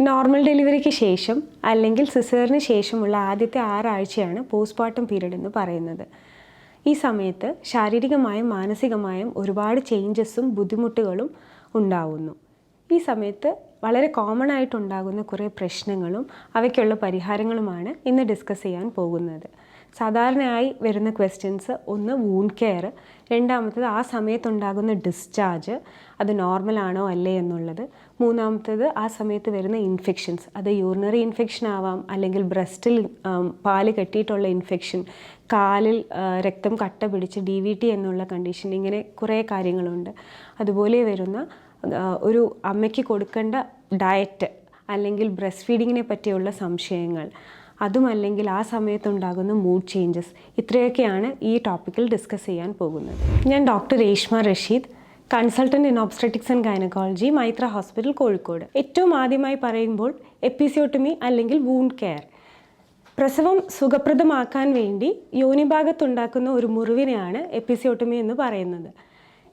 Normal ഡെലിവറിക്ക് ശേഷം അല്ലെങ്കിൽ സിസേറിന് ശേഷമുള്ള ആദ്യത്തെ 6 ആഴ്ചയാണ് പോസ്റ്റ്മോർട്ടം പീരീഡ് എന്ന് പറയുന്നത്. ഈ സമയത്ത് ശാരീരികമായും മാനസികമായും ഒരുപാട് ചേഞ്ചസും ബുദ്ധിമുട്ടുകളും ഉണ്ടാവുന്നു. ഈ സമയത്ത് വളരെ കോമൺ ആയിട്ടുണ്ടാകുന്ന കുറേ പ്രശ്നങ്ങളും അവയ്ക്കുള്ള പരിഹാരങ്ങളുമാണ് ഇന്ന് ഡിസ്കസ് ചെയ്യാൻ പോകുന്നത്. സാധാരണയായി വരുന്ന ക്വസ്റ്റ്യൻസ് ഒന്ന് വൂണ്ട് കെയർ, രണ്ടാമത്തേത് ആ സമയത്തുണ്ടാകുന്ന ഡിസ്ചാർജ് അത് നോർമലാണോ അല്ലേ എന്നുള്ളത്, മൂന്നാമത്തേത് ആ സമയത്ത് വരുന്ന ഇൻഫെക്ഷൻസ്, അത് യൂറിനറി ഇൻഫെക്ഷൻ ആവാം, അല്ലെങ്കിൽ ബ്രസ്റ്റിൽ പാല് കെട്ടിയിട്ടുള്ള ഇൻഫെക്ഷൻ, കാലിൽ രക്തം കട്ട പിടിച്ച് DVT എന്നുള്ള കണ്ടീഷൻ, ഇങ്ങനെ കുറേ കാര്യങ്ങളുണ്ട്. അതുപോലെ വരുന്ന ഒരു അമ്മയ്ക്ക് കൊടുക്കേണ്ട ഡയറ്റ് അല്ലെങ്കിൽ ബ്രസ്റ്റ് ഫീഡിങ്ങിനെ പറ്റിയുള്ള സംശയങ്ങൾ, അതുമല്ലെങ്കിൽ ആ സമയത്തുണ്ടാകുന്ന മൂഡ് ചേഞ്ചസ്, ഇത്രയൊക്കെയാണ് ഈ ടോപ്പിക്കിൽ ഡിസ്കസ് ചെയ്യാൻ പോകുന്നത്. ഞാൻ doctor Reshma Rasheed, consultant in obstetrics and gynaecology, Meitra hospital, Kozhikode. ഏറ്റവും ആദ്യമായി പറയുമ്പോൾ എപ്പിസിയോട്ടമി അല്ലെങ്കിൽ വൂണ്ട് കെയർ. പ്രസവം സുഖപ്രദമാക്കാൻ വേണ്ടി യോനിഭാഗത്തുണ്ടാക്കുന്ന ഒരു മുറിവിനെയാണ് എപ്പിസിയോട്ടമി എന്ന് പറയുന്നത്.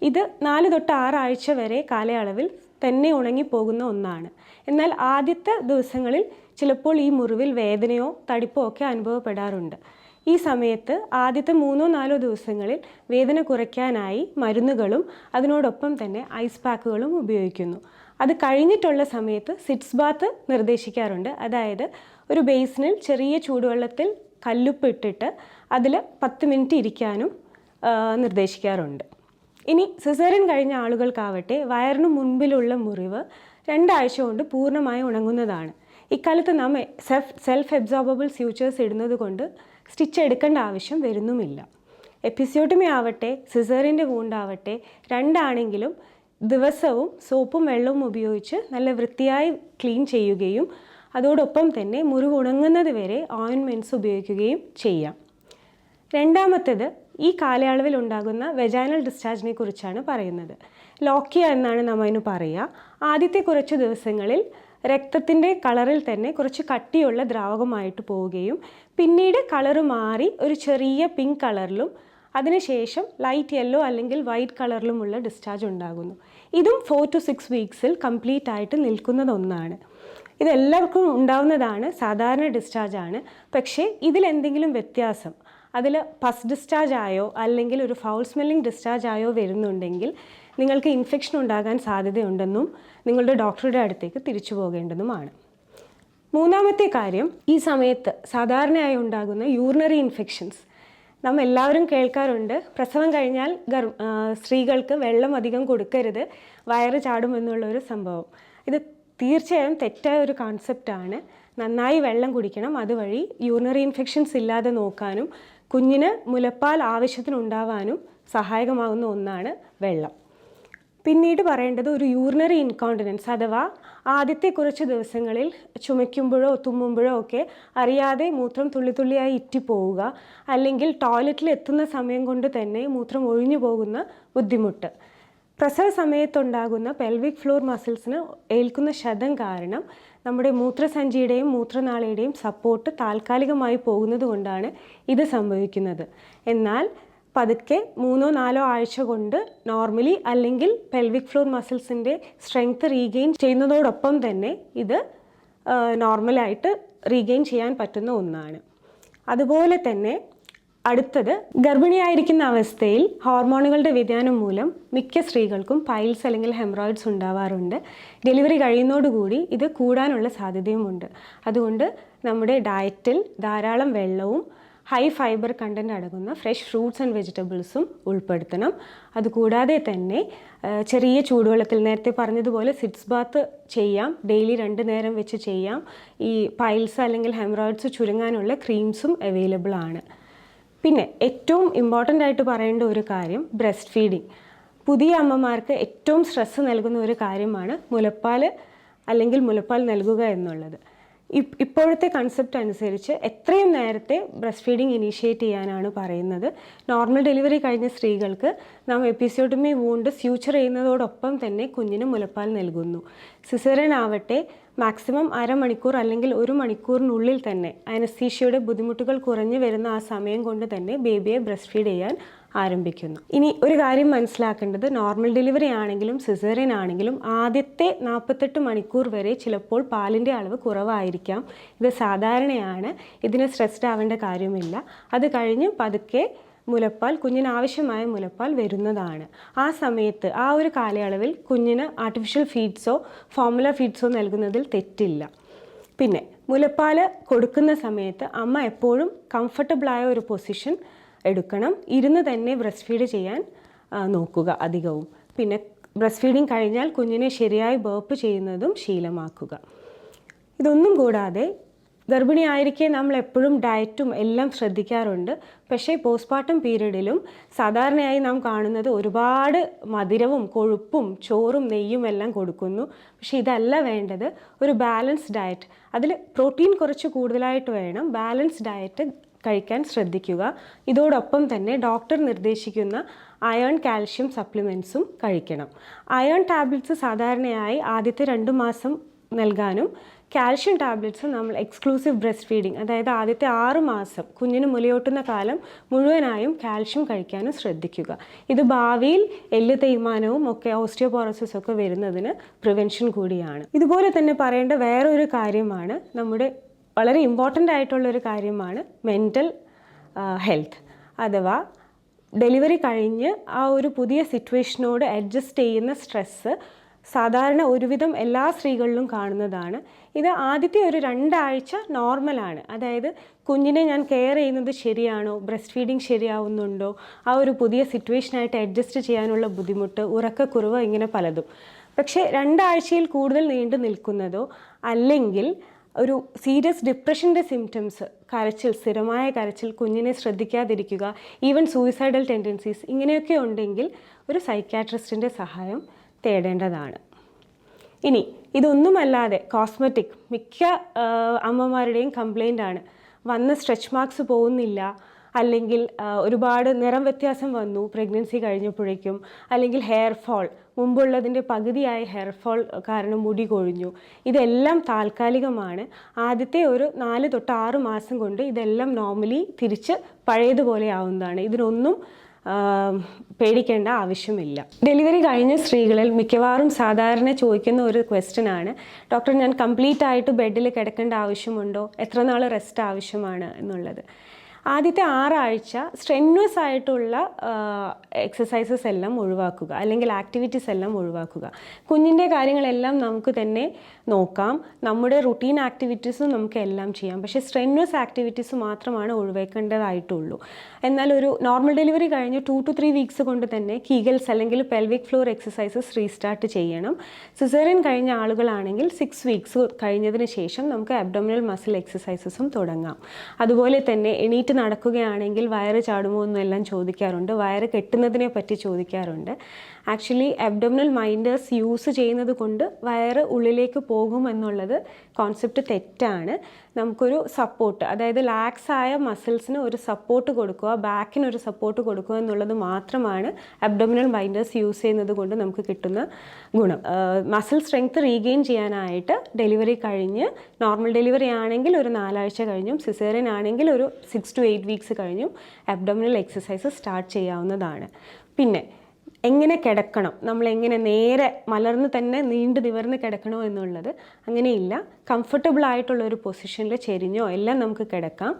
ഇത് 4 തൊട്ട് 6 ആഴ്ച വരെ കാലയളവിൽ തന്നെ ഉണങ്ങിപ്പോകുന്ന ഒന്നാണ്. എന്നാൽ ആദ്യത്തെ ദിവസങ്ങളിൽ ചിലപ്പോൾ ഈ മുറിവിൽ വേദനയോ തടിപ്പോ ഒക്കെ അനുഭവപ്പെടാറുണ്ട്. ഈ സമയത്ത് ആദ്യത്തെ 3-4 ദിവസങ്ങളിൽ വേദന കുറയ്ക്കാനായി മരുന്നുകളും അതിനോടൊപ്പം തന്നെ ഐസ് പാക്കുകളും ഉപയോഗിക്കുന്നു. അത് കഴിഞ്ഞിട്ടുള്ള സമയത്ത് സിറ്റ്സ് ബാത്ത് നിർദ്ദേശിക്കാറുണ്ട്. അതായത് ഒരു ബേസിനിൽ ചെറിയ ചൂടുവെള്ളത്തിൽ കല്ലുപ്പ് ഇട്ടിട്ട് അതിൽ 10 മിനിറ്റ് ഇരിക്കാനും നിർദ്ദേശിക്കാറുണ്ട്. ഇനി സിസേറിയൻ കഴിഞ്ഞ ആളുകൾക്കാവട്ടെ വയറിന് മുൻപിലുള്ള മുറിവ് 2 ആഴ്ച കൊണ്ട് പൂർണ്ണമായി ഉണങ്ങുന്നതാണ്. ഇക്കാലത്ത് നാം സെൽഫ് എബ്സോർബബിൾ സ്യൂച്ചേഴ്സ് ഇടുന്നത് കൊണ്ട് സ്റ്റിച്ച് എടുക്കേണ്ട ആവശ്യം വരുന്നുമില്ല. എപ്പിസിയോട്ടമി ആവട്ടെ സിസേറിയൻ്റെ വൂണ്ടാവട്ടെ രണ്ടാണെങ്കിലും ദിവസവും സോപ്പും വെള്ളവും ഉപയോഗിച്ച് നല്ല വൃത്തിയായി ക്ലീൻ ചെയ്യുകയും അതോടൊപ്പം തന്നെ മുറിവ് ഉണങ്ങുന്നത് വരെ ഓയിൻമെൻറ്റ്സ് ഉപയോഗിക്കുകയും ചെയ്യാം. രണ്ടാമത്തേത് ഈ കാലയളവിൽ ഉണ്ടാകുന്ന വെജൈനൽ ഡിസ്ചാർജിനെ കുറിച്ചാണ് പറയുന്നത്. ലോക്കിയ എന്നാണ് നമ്മൾ അതിന് പറയുക. ആദ്യത്തെ കുറച്ച് ദിവസങ്ങളിൽ രക്തത്തിൻ്റെ കളറിൽ തന്നെ കുറച്ച് കട്ടിയുള്ള ദ്രാവകമായിട്ട് പോവുകയും പിന്നീട് കളറ് മാറി ഒരു ചെറിയ പിങ്ക് കളറിലും അതിനുശേഷം ലൈറ്റ് യെല്ലോ അല്ലെങ്കിൽ വൈറ്റ് കളറിലുമുള്ള ഡിസ്ചാർജ് ഉണ്ടാകുന്നു. ഇതും 4 to 6 വീക്സിൽ കംപ്ലീറ്റ് ആയിട്ട് നിൽക്കുന്നതൊന്നാണ്. ഇതെല്ലാവർക്കും ഉണ്ടാവുന്നതാണ്, സാധാരണ ഡിസ്ചാർജാണ്. പക്ഷേ ഇതിലെന്തെങ്കിലും വ്യത്യാസം, അതിൽ പസ് ഡിസ്ചാർജ് ആയോ അല്ലെങ്കിൽ ഒരു ഫൗൾ സ്മെല്ലിംഗ് ഡിസ്ചാർജ് ആയോ വരുന്നുണ്ടെങ്കിൽ നിങ്ങൾക്ക് ഇൻഫെക്ഷൻ ഉണ്ടാകാൻ സാധ്യതയുണ്ടെന്നും നിങ്ങളുടെ ഡോക്ടറുടെ അടുത്തേക്ക് തിരിച്ചു പോകേണ്ടതുമാണ്. മൂന്നാമത്തെ കാര്യം, ഈ സമയത്ത് സാധാരണയായി ഉണ്ടാകുന്ന യൂറിനറി ഇൻഫെക്ഷൻസ്. നാം എല്ലാവരും കേൾക്കാറുണ്ട്, പ്രസവം കഴിഞ്ഞാൽ സ്ത്രീകൾക്ക് വെള്ളം അധികം കൊടുക്കരുത്, വയറ് ചാടുമെന്നുള്ളൊരു സംഭവം. ഇത് തീർച്ചയായും തെറ്റായ ഒരു കോൺസെപ്റ്റാണ്. നന്നായി വെള്ളം കുടിക്കണം. അതുവഴി യൂറിനറി ഇൻഫെക്ഷൻസ് ഇല്ലാതെ നോക്കാനും കുഞ്ഞിന് മുലപ്പാൽ ആവശ്യത്തിനുണ്ടാവാനും സഹായകമാകുന്ന ഒന്നാണ് വെള്ളം. പിന്നീട് പറയേണ്ടത് ഒരു യൂറിനറി ഇൻകോണ്ടിനൻസ്, അഥവാ ആദ്യത്തെ കുറച്ച് ദിവസങ്ങളിൽ ചുമയ്ക്കുമ്പോഴോ തുമ്മുമ്പോഴോ ഒക്കെ അറിയാതെ മൂത്രം തുള്ളിയായി ഇറ്റിപ്പോവുക, അല്ലെങ്കിൽ ടോയ്ലറ്റിൽ എത്തുന്ന സമയം കൊണ്ട് തന്നെ മൂത്രം ഒഴിഞ്ഞു പോകുന്ന ബുദ്ധിമുട്ട്. പ്രസവ സമയത്തുണ്ടാകുന്ന പെൽവിക് ഫ്ലോർ മസിൽസിന് ഏൽക്കുന്ന ക്ഷതം കാരണം നമ്മുടെ മൂത്രസഞ്ചിയുടെയും മൂത്രനാളിയുടെയും സപ്പോർട്ട് താൽക്കാലികമായി പോകുന്നത് കൊണ്ടാണ് ഇത് സംഭവിക്കുന്നത്. എന്നാൽ പതുക്കെ 3-4 ആഴ്ച കൊണ്ട് നോർമലി അല്ലെങ്കിൽ പെൽവിക് ഫ്ലോർ മസിൽസിൻ്റെ സ്ട്രെങ്ത് റീഗെയിൻ ചെയ്യുന്നതോടൊപ്പം തന്നെ ഇത് നോർമലായിട്ട് റീഗെയിൻ ചെയ്യാൻ പറ്റുന്ന ഒന്നാണ്. അതുപോലെ തന്നെ അടുത്തത്, ഗർഭിണിയായിരിക്കുന്ന അവസ്ഥയിൽ ഹോർമോണുകളുടെ വ്യതിയാനം മൂലം മിക്ക സ്ത്രീകൾക്കും പൈൽസ് അല്ലെങ്കിൽ ഹെമറോയിഡ്സ് ഉണ്ടാവാറുണ്ട്. ഡെലിവറി കഴിയുന്നതോടുകൂടി ഇത് കൂടാനുള്ള സാധ്യതയുമുണ്ട്. അതുകൊണ്ട് നമ്മുടെ ഡയറ്റിൽ ധാരാളം വെള്ളവും ഹൈ ഫൈബർ കണ്ടൻറ്റ് അടങ്ങുന്ന ഫ്രഷ് ഫ്രൂട്ട്സ് ആൻഡ് വെജിറ്റബിൾസും ഉൾപ്പെടുത്തണം. അതുകൂടാതെ തന്നെ ചെറിയ ചൂടുവെള്ളത്തിൽ നേരത്തെ പറഞ്ഞതുപോലെ സിറ്റ്സ് ബാത്ത് ചെയ്യാം, ഡെയിലി 2 നേരം വെച്ച് ചെയ്യാം. ഈ പൈൽസ് അല്ലെങ്കിൽ ഹെമറോയിഡ്സ് ചുരുങ്ങാനുള്ള ക്രീംസും അവൈലബിൾ ആണ്. പിന്നെ ഏറ്റവും ഇമ്പോർട്ടൻ്റ് ആയിട്ട് പറയേണ്ട ഒരു കാര്യം, ബ്രസ്റ്റ് ഫീഡിങ്. പുതിയ അമ്മമാർക്ക് ഏറ്റവും സ്ട്രെസ്സ് നൽകുന്ന ഒരു കാര്യമാണ് മുലപ്പാൽ അല്ലെങ്കിൽ മുലപ്പാൽ നൽകുക എന്നുള്ളത്. ഇപ്പോഴത്തെ കൺസെപ്റ്റ് അനുസരിച്ച് എത്രയും നേരത്തെ ബ്രസ്റ്റ് ഫീഡിങ് ഇനീഷ്യേറ്റ് ചെയ്യാനാണ് പറയുന്നത്. നോർമൽ ഡെലിവറി കഴിഞ്ഞ സ്ത്രീകൾക്ക് നാം എപ്പിസിയോട്ടമി വൂണ്ട് സ്യൂച്ചർ ചെയ്യുന്നതോടൊപ്പം തന്നെ കുഞ്ഞിന് മുലപ്പാൽ നൽകുന്നു. സിസേറിയൻ ആവട്ടെ മാക്സിമം 1/2 മണിക്കൂർ അല്ലെങ്കിൽ 1 മണിക്കൂറിനുള്ളിൽ തന്നെ അനസ്തീഷ്യയുടെ ബുദ്ധിമുട്ടുകൾ കുറഞ്ഞു വരുന്ന ആ സമയം കൊണ്ട് തന്നെ ബേബിയെ ബ്രസ്റ്റ് ഫീഡ് ചെയ്യാൻ ആരംഭിക്കുന്നു. ഇനി ഒരു കാര്യം മനസ്സിലാക്കേണ്ടത്, നോർമൽ ഡെലിവറി ആണെങ്കിലും സിസേറിയൻ ആണെങ്കിലും ആദ്യത്തെ 48 മണിക്കൂർ വരെ ചിലപ്പോൾ പാലിൻ്റെ അളവ് കുറവായിരിക്കാം. ഇത് സാധാരണയാണ്. ഇതിന് സ്ട്രെസ്ഡ് ആവേണ്ട കാര്യമില്ല. അത് കഴിഞ്ഞ് പതുക്കെ മുലപ്പാൽ, കുഞ്ഞിന് ആവശ്യമായ മുലപ്പാൽ വരുന്നതാണ്. ആ സമയത്ത്, ആ ഒരു കാലയളവിൽ കുഞ്ഞിന് ആർട്ടിഫിഷ്യൽ ഫീഡ്സോ ഫോർമുല ഫീഡ്സോ നൽകുന്നതിൽ തെറ്റില്ല. പിന്നെ മുലപ്പാൽ കൊടുക്കുന്ന സമയത്ത് അമ്മ എപ്പോഴും കംഫർട്ടബിളായ ഒരു പൊസിഷൻ എടുക്കണം. ഇരുന്ന് തന്നെ ബ്രസ്റ്റ് ഫീഡ് ചെയ്യാൻ നോക്കുക അധികവും. പിന്നെ ബ്രസ്റ്റ് ഫീഡിങ് കഴിഞ്ഞാൽ കുഞ്ഞിനെ ശരിയായി ബേർപ്പ് ചെയ്യുന്നതും ശീലമാക്കുക. ഇതൊന്നും കൂടാതെ ഗർഭിണിയായിരിക്കെ നമ്മൾ എപ്പോഴും ഡയറ്റും എല്ലാം ശ്രദ്ധിക്കാറുണ്ട്. പക്ഷേ പോസ്റ്റ്മോർട്ടം പീരീഡിലും സാധാരണയായി നാം കാണുന്നത് ഒരുപാട് മധുരവും കൊഴുപ്പും ചോറും നെയ്യും എല്ലാം കൊടുക്കുന്നു. പക്ഷേ ഇതല്ല വേണ്ടത്. ഒരു ബാലൻസ്ഡ് ഡയറ്റ്, അതിൽ പ്രോട്ടീൻ കുറച്ച് കൂടുതലായിട്ട് വേണം. ബാലൻസ്ഡ് ഡയറ്റ് കഴിക്കാൻ ശ്രദ്ധിക്കുക. ഇതോടൊപ്പം തന്നെ ഡോക്ടർ നിർദ്ദേശിക്കുന്ന അയൺ, കാൽഷ്യം സപ്ലിമെൻറ്റ്സും കഴിക്കണം. അയൺ ടാബ്ലറ്റ്സ് സാധാരണയായി ആദ്യത്തെ 2 മാസം നൽകാനും കാൽഷ്യം ടാബ്ലറ്റ്സ് നമ്മൾ എക്സ്ക്ലൂസീവ് ബ്രസ്റ്റ് ഫീഡിങ്, അതായത് ആദ്യത്തെ 6 മാസം കുഞ്ഞിന് മുലയൂട്ടുന്ന കാലം മുഴുവനായും കാൽഷ്യം കഴിക്കാനും ശ്രദ്ധിക്കുക. ഇത് ഭാവിയിൽ എല്ല് തേയ്മാനവും ഒക്കെ ഓസ്റ്റിയോപോറോസിസ് ഒക്കെ വരുന്നതിന് പ്രിവെൻഷൻ കൂടിയാണ്. ഇതുപോലെ തന്നെ പറയേണ്ട വേറൊരു കാര്യമാണ്, നമ്മുടെ വളരെ ഇമ്പോർട്ടൻ്റ് ആയിട്ടുള്ളൊരു കാര്യമാണ് മെൻ്റൽ ഹെൽത്ത്. അഥവാ ഡെലിവറി കഴിഞ്ഞ് ആ ഒരു പുതിയ സിറ്റുവേഷനോട് അഡ്ജസ്റ്റ് ചെയ്യുന്ന സ്ട്രെസ്സ് സാധാരണ ഒരുവിധം എല്ലാ സ്ത്രീകളിലും കാണുന്നതാണ്. ഇത് ആദ്യത്തെ ഒരു 2 ആഴ്ച നോർമലാണ്. അതായത് കുഞ്ഞിനെ ഞാൻ കെയർ ചെയ്യുന്നത് ശരിയാണോ, ബ്രസ്റ്റ് ഫീഡിങ് ശരിയാവുന്നുണ്ടോ, ആ ഒരു പുതിയ സിറ്റുവേഷനായിട്ട് അഡ്ജസ്റ്റ് ചെയ്യാനുള്ള ബുദ്ധിമുട്ട്, ഉറക്കക്കുറവ്, ഇങ്ങനെ പലതും. പക്ഷേ 2 ആഴ്ചയിൽ കൂടുതൽ നീണ്ടു നിൽക്കുന്നതോ അല്ലെങ്കിൽ ഒരു സീരിയസ് ഡിപ്രഷൻ്റെ സിംറ്റംസ്, കരച്ചിൽ, സ്ഥിരമായ കരച്ചിൽ, കുഞ്ഞിനെ ശ്രദ്ധിക്കാതിരിക്കുക, ഈവൻ സൂയിസൈഡൽ ടെൻഡൻസീസ്, ഇങ്ങനെയൊക്കെ ഉണ്ടെങ്കിൽ ഒരു സൈക്യാട്രിസ്റ്റിൻ്റെ സഹായം തേടേണ്ടതാണ്. ഇനി ഇതൊന്നുമല്ലാതെ കോസ്മെറ്റിക് മിക്ക അമ്മമാരുടെയും കംപ്ലൈൻ്റ് ആണ്, വന്ന സ്ട്രെച്ച് മാർക്സ് പോകുന്നില്ല, അല്ലെങ്കിൽ ഒരുപാട് നിറം വ്യത്യാസം വന്നു പ്രഗ്നൻസി കഴിഞ്ഞപ്പോഴേക്കും, അല്ലെങ്കിൽ ഹെയർ ഫോൾ, മുമ്പുള്ളതിൻ്റെ പകുതിയായ ഹെയർ ഫോൾ കാരണം മുടി കൊഴിഞ്ഞു. ഇതെല്ലാം താൽക്കാലികമാണ്. ആദ്യത്തെ ഒരു 4 തൊട്ട് 6 മാസം കൊണ്ട് ഇതെല്ലാം നോർമലി തിരിച്ച് പഴയതുപോലെ ആവുന്നതാണ്. ഇതിനൊന്നും പേടിക്കേണ്ട ആവശ്യമില്ല. ഡെലിവറി കഴിഞ്ഞ സ്ത്രീകളിൽ മിക്കവാറും സാധാരണ ചോദിക്കുന്ന ഒരു ക്വസ്റ്റ്യൻ ആണ്, ഡോക്ടർ ഞാൻ കംപ്ലീറ്റ് ആയിട്ട് ബെഡിൽ കിടക്കേണ്ട ആവശ്യമുണ്ടോ, എത്ര നാൾ റെസ്റ്റ് ആവശ്യമാണ് എന്നുള്ളത്. ആദ്യത്തെ 6 ആഴ്ച സ്ട്രെന്നുവസ് ആയിട്ടുള്ള എക്സസൈസസ് എല്ലാം ഒഴിവാക്കുക, അല്ലെങ്കിൽ ആക്ടിവിറ്റീസ് എല്ലാം ഒഴിവാക്കുക. കുഞ്ഞിൻ്റെ കാര്യങ്ങളെല്ലാം നമുക്ക് തന്നെ നോക്കാം, നമ്മുടെ റുട്ടീൻ ആക്ടിവിറ്റീസും നമുക്ക് എല്ലാം ചെയ്യാം. പക്ഷേ സ്ട്രെന്നുവസ് ആക്ടിവിറ്റീസ് മാത്രമാണ് ഒഴിവാക്കേണ്ടതായിട്ടുള്ളൂ. എന്നാൽ ഒരു നോർമൽ ഡെലിവറി കഴിഞ്ഞ് 2 to 3 വീക്സ് കൊണ്ട് തന്നെ കീഗൽസ് അല്ലെങ്കിൽ പെൽവിക് ഫ്ലോർ എക്സസൈസസ് റീസ്റ്റാർട്ട് ചെയ്യണം. സിസേറിയൻ കഴിഞ്ഞ ആളുകളാണെങ്കിൽ 6 വീക്സ് കഴിഞ്ഞതിന് ശേഷം നമുക്ക് അബ്ഡോമിനൽ മസിൽ എക്സസൈസസും തുടങ്ങാം. അതുപോലെ തന്നെ എണീറ്റ് നടക്കുകയാണെങ്കിൽ വയറ് ചാടുമോ എന്നെല്ലാം ചോദിക്കാറുണ്ട്, വയറ് കെട്ടുന്നതിനെ പറ്റി ചോദിക്കാറുണ്ട്. ആക്ച്വലി അബ്ഡോമിനൽ മൈൻഡേഴ്സ് യൂസ് ചെയ്യുന്നത് കൊണ്ട് വയറ് ഉള്ളിലേക്ക് പോകും എന്നുള്ളത് കോൺസെപ്റ്റ് തെറ്റാണ്. നമുക്കൊരു സപ്പോർട്ട്, അതായത് ലാക്സ് ആയ മസിൽസിന് ഒരു സപ്പോർട്ട് കൊടുക്കുക, ബാക്കിന് ഒരു സപ്പോർട്ട് കൊടുക്കുക എന്നുള്ളത് മാത്രമാണ് അബ്ഡോമിനൽ മൈൻഡേഴ്സ് യൂസ് ചെയ്യുന്നത് കൊണ്ട് നമുക്ക് കിട്ടുന്ന ഗുണം. മസിൽ സ്ട്രെങ്ത് റീഗെയിൻ ചെയ്യാനായിട്ട് ഡെലിവറി കഴിഞ്ഞ്, നോർമൽ ഡെലിവറി ആണെങ്കിൽ ഒരു 4 ആഴ്ച കഴിഞ്ഞും, സിസേറിയൻ ആണെങ്കിൽ ഒരു 6 to 8 വീക്സ് കഴിഞ്ഞും അബ്ഡോമിനൽ എക്സസൈസ് സ്റ്റാർട്ട് ചെയ്യാവുന്നതാണ്. പിന്നെ എങ്ങനെ കിടക്കണം, നമ്മളെങ്ങനെ നേരെ മലർന്ന് തന്നെ നീണ്ടു നിവർന്ന് കിടക്കണോ എന്നുള്ളത് അങ്ങനെയില്ല. കംഫർട്ടബിൾ ആയിട്ടുള്ള ഒരു പൊസിഷനിൽ ചെരിഞ്ഞോ എല്ലാം നമുക്ക് കിടക്കാം.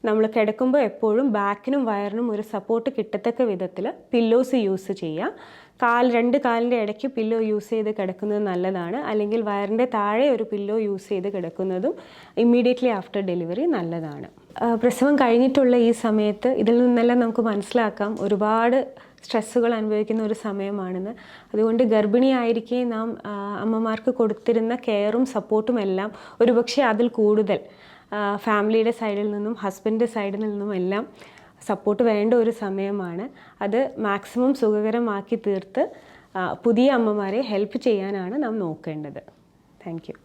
നമ്മൾ കിടക്കുമ്പോൾ എപ്പോഴും ബാക്കിനും വയറിനും ഒരു സപ്പോർട്ട് കിട്ടത്തക്ക വിധത്തിൽ പില്ലോസ് യൂസ് ചെയ്യുക. 2 കാലിൻ്റെ ഇടയ്ക്ക് പില്ലോ യൂസ് ചെയ്ത് കിടക്കുന്നത് നല്ലതാണ്. അല്ലെങ്കിൽ വയറിൻ്റെ താഴെ ഒരു പില്ലോ യൂസ് ചെയ്ത് കിടക്കുന്നതും ഇമ്മീഡിയറ്റ്ലി ആഫ്റ്റർ ഡെലിവറി നല്ലതാണ്. പ്രസവം കഴിഞ്ഞിട്ടുള്ള ഈ സമയത്ത് ഇതിൽ നിന്നെല്ലാം നമുക്ക് മനസ്സിലാക്കാം ഒരുപാട് സ്ട്രെസ്സുകൾ അനുഭവിക്കുന്ന ഒരു സമയമാണെന്ന്. അതുകൊണ്ട് ഗർഭിണിയായിരിക്കെ നാം അമ്മമാർക്ക് കൊടുത്തിരുന്ന കെയറും സപ്പോർട്ടും എല്ലാം ഒരുപക്ഷെ അതിൽ കൂടുതൽ ഫാമിലിയുടെ സൈഡിൽ നിന്നും ഹസ്ബൻഡിൻ്റെ സൈഡിൽ നിന്നും എല്ലാം സപ്പോർട്ട് വേണ്ട ഒരു സമയമാണ്. അത് മാക്സിമം സുഖകരമാക്കി തീർത്ത് പുതിയ അമ്മമാരെ ഹെൽപ്പ് ചെയ്യാനാണ് നാം നോക്കേണ്ടത്. Thank you.